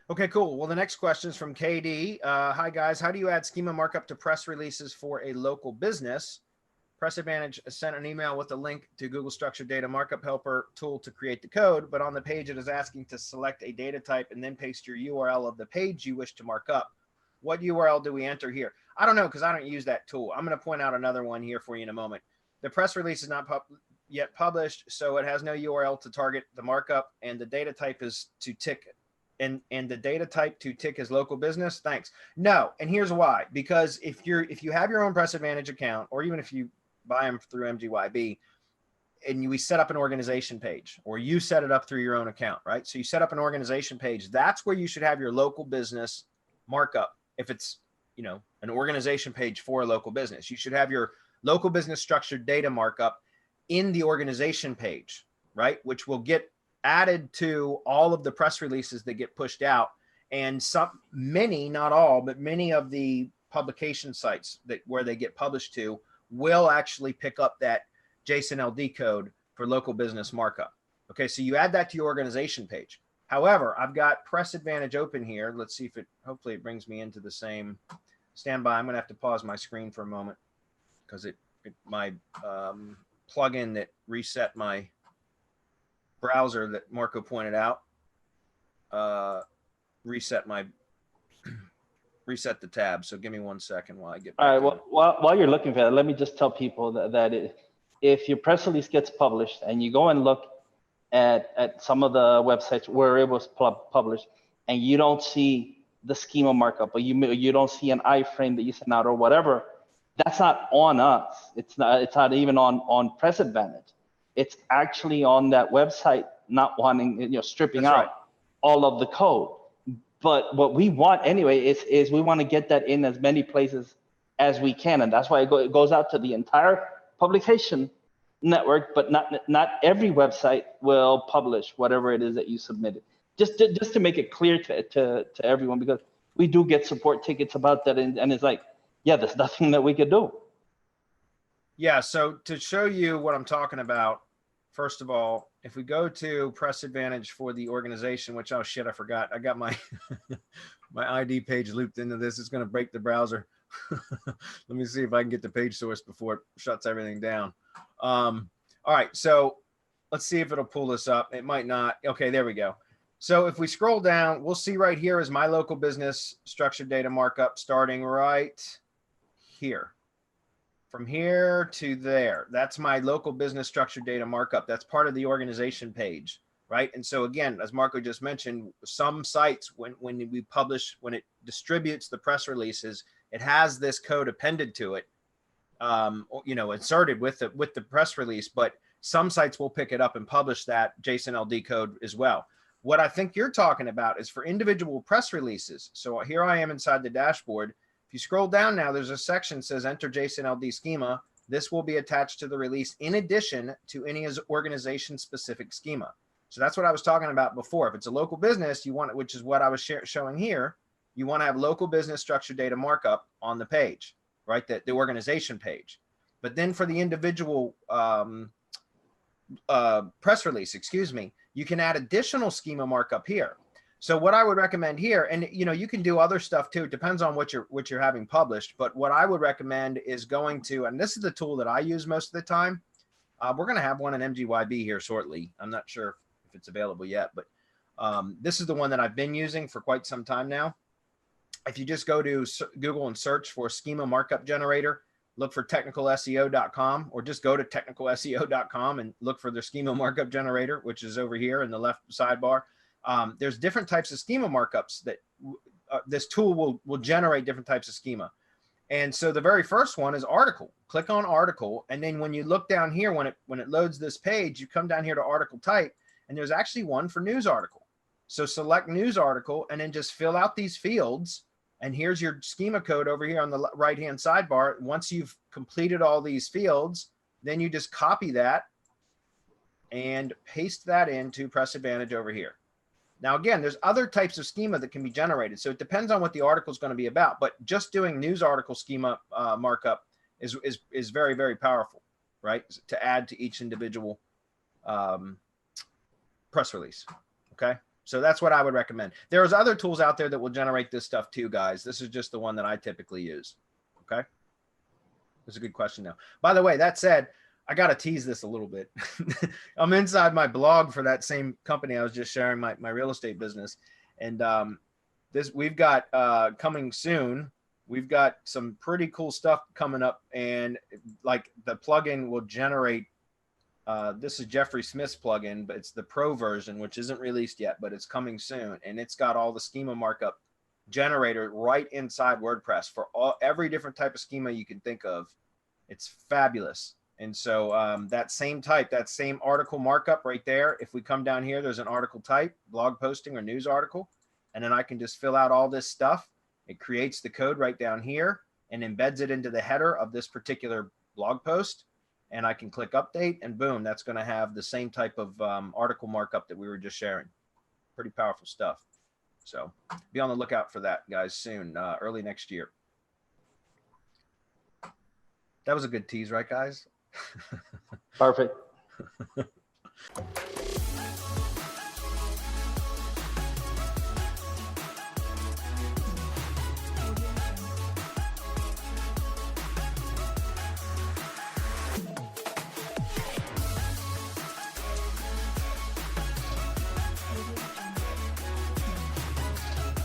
Okay, cool. Well, the next question is from KD. Hi, guys. How do you add schema markup to press releases for a local business? Press Advantage sent an email with a link to Google Structured Data Markup Helper tool to create the code, but on the page it is asking to select a data type and then paste your URL of the page you wish to mark up. What URL do we enter here? I don't know because I don't use that tool. I'm going to point out another one here for you in a moment. The press release is not yet published, so it has no URL to target the markup, and the data type is to tick. And the data type to tick is local business. Thanks. No, and here's why. Because if you have your own Press Advantage account, or even if you buy them through MGYB, and we set up an organization page, or you set it up through your own account, right? So you set up an organization page. That's where you should have your local business markup. If it's, you know, an organization page for a local business, you should have your local business structured data markup in the organization page, right? Which will get added to all of the press releases that get pushed out. And many, not all, but many of the publication sites where they get published to will actually pick up that JSON LD code for local business markup. Okay, so you add that to your organization page. However, I've got Press Advantage open here. Let's see if hopefully it brings me into the same standby. I'm gonna have to pause my screen for a moment because my plugin that reset my browser that Marco pointed out reset the tab. So give me 1 second while I get back. All right. Well, while you're looking for that, let me just tell people that if your press release gets published and you go and look at some of the websites where it was published and you don't see the schema markup, or you don't see an iframe that you sent out or whatever, that's not on us. It's not even on Press Advantage. It's actually on that website not wanting, you know, stripping That's out right. all of the code. But what we want anyway is we want to get that in as many places as we can, and that's why it goes out to the entire publication network. But not every website will publish whatever it is that you submitted. Just to make it clear to everyone, because we do get support tickets about that, and it's like, yeah, there's nothing that we could do. Yeah. So to show you what I'm talking about, first of all, if we go to Press Advantage for the organization, which, oh shit, I forgot. I got my my ID page looped into this. It's going to break the browser. Let me see if I can get the page source before it shuts everything down. All right, so let's see if it'll pull this up. It might not. Okay, there we go. So if we scroll down, we'll see right here is my local business structured data markup starting right here. From here to there, that's my local business structured data markup. That's part of the organization page, right? And so again, as Marco just mentioned, some sites, when it distributes the press releases, it has this code appended to it, you know, inserted with the press release. But some sites will pick it up and publish that JSON LD code as well. What I think you're talking about is for individual press releases. So here I am inside the dashboard. If you scroll down now, there's a section that says enter JSON LD schema. This will be attached to the release in addition to any organization specific schema. So that's what I was talking about before. If it's a local business, you want it, which is what I was showing here, you want to have local business structured data markup on the page, right? The organization page. But then for the individual press release, excuse me, you can add additional schema markup here. So what I would recommend here, and you know, you can do other stuff too. It depends on what you're having published. But what I would recommend is going to, and this is the tool that I use most of the time. We're going to have one in MGYB here shortly. I'm not sure if it's available yet, but this is the one that I've been using for quite some time now. If you just go to Google and search for schema markup generator, look for technicalseo.com, or just go to technicalseo.com and look for the schema markup generator, which is over here in the left sidebar. There's different types of schema markups that this tool will generate different types of schema. And so the very first one is article. Click on article. And then when you look down here, when it loads this page, you come down here to article type, and there's actually one for news article. So select news article and then just fill out these fields. And here's your schema code over here on the right-hand sidebar. Once you've completed all these fields, then you just copy that and paste that into Press Advantage over here. Now, again, there's other types of schema that can be generated. So it depends on what the article is going to be about. But just doing news article schema markup is very, very powerful, right? To add to each individual press release. Okay. So that's what I would recommend. There's other tools out there that will generate this stuff too, guys. This is just the one that I typically use. Okay. That's a good question now. By the way, that said, I got to tease this a little bit. I'm inside my blog for that same company I was just sharing my real estate business. And this we've got coming soon. We've got some pretty cool stuff coming up. And like the plugin will generate, this is Jeffrey Smith's plugin, but it's the pro version, which isn't released yet, but it's coming soon. And it's got all the schema markup generator right inside WordPress for every different type of schema you can think of. It's fabulous. And so that same type, that same article markup right there, if we come down here, there's an article type, blog posting or news article, and then I can just fill out all this stuff. It creates the code right down here and embeds it into the header of this particular blog post. And I can click update and boom, that's going to have the same type of article markup that we were just sharing. Pretty powerful stuff. So be on the lookout for that, guys, soon, early next year. That was a good tease, right, guys? Perfect.